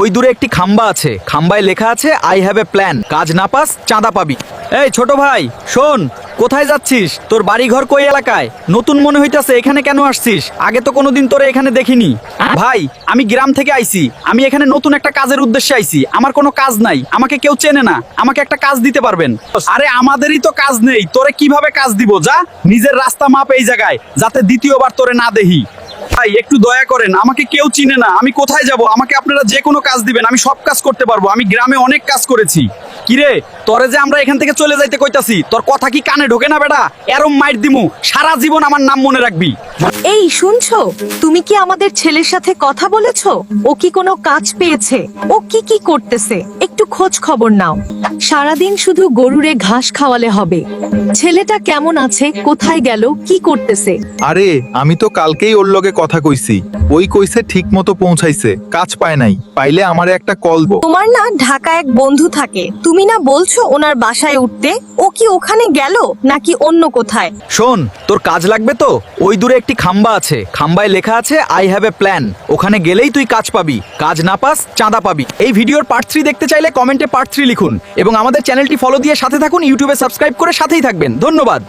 ওই দূরে একটি খাম্বা আছে, খাম্বায় লেখা আছে আই হ্যাভ এ প্ল্যান, কাজ না পাস চাঁদা পাবি। এই ছোট ভাই শোন, কোথায় যাচ্ছিস? তোর বাড়ি ঘর কই এলাকায়? নতুন মনে হইতাছে, এখানে কেন আসছিস? আগে তো কোনোদিন তোরে এখানে দেখিনি। ভাই আমি গ্রাম থেকে আইছি, আমি এখানে নতুন একটা কাজের উদ্দেশ্যে আইছি। আমার কোনো কাজ নাই, আমাকে কেউ চেনে না, আমাকে একটা কাজ দিতে পারবেন? আরে আমাদেরই তো কাজ নেই, তোরে কিভাবে কাজ দিব? যা নিজের রাস্তা মাপ এই জায়গায়, যাতে দ্বিতীয়বার তোরে না দেহি। ভাই একটু দয়া করেন, আমাকে কেউ চিনে না, আমি কোথায় যাব? আমাকে আপনারা যে কোনো কাজ দিবেন, আমি সব কাজ করতে পারবো। আমি গ্রামে অনেক কাজ করেছি। কিরে তোরে যে আমরা এখান থেকে চলে যাইতে কইতাছি, তোর কথা কি কানে ঢোকে না বেটা? এরম মাইর দিমু, সারা জীবন আমার নাম মনে রাখবি। এই শুনছো, তুমি কি আমাদের ছেলের সাথে কথা বলেছো? ও কি কোনো কাজ পেয়েছে? ও কি কি করতেছে একটু খোঁজ খবর নাও। সারাদিন শুধু গরুরে ঘাস খাওয়ালে হবে? ছেলেটা কেমন আছে, কোথায় গেল, কি করতেছে? আরে আমি তো কালকেই ওর লগে কথা কইছি, ওই কইছে ঠিক মতো পৌঁছাইছে, কাজ পায় নাই, পাইলে আমারে একটা কল দো। তোমার না ঢাকা এক বন্ধু থাকে, তুমি না বলছো ওনার বাসায় উঠতে? ও কি ওখানে গেল নাকি অন্য কোথায়? শোন, তোর কাজ লাগবে তো ওই দূরে একটি খাম্বা আছে, খাম্বায় লেখা আছে আই হ্যাভ এ প্ল্যান, ওখানে গেলেই তুই কাজ পাবি, কাজ না পাস চাঁদা পাবি। এই ভিডিওর পার্ট 3 দেখতে চাইলে কমেন্টে পার্ট 3 লিখুন এবং আমাদের চ্যানেলটি ফলো দিয়ে সাথে থাকুন, ইউটিউবে সাবস্ক্রাইব করে সাথেই থাকবেন। ধন্যবাদ।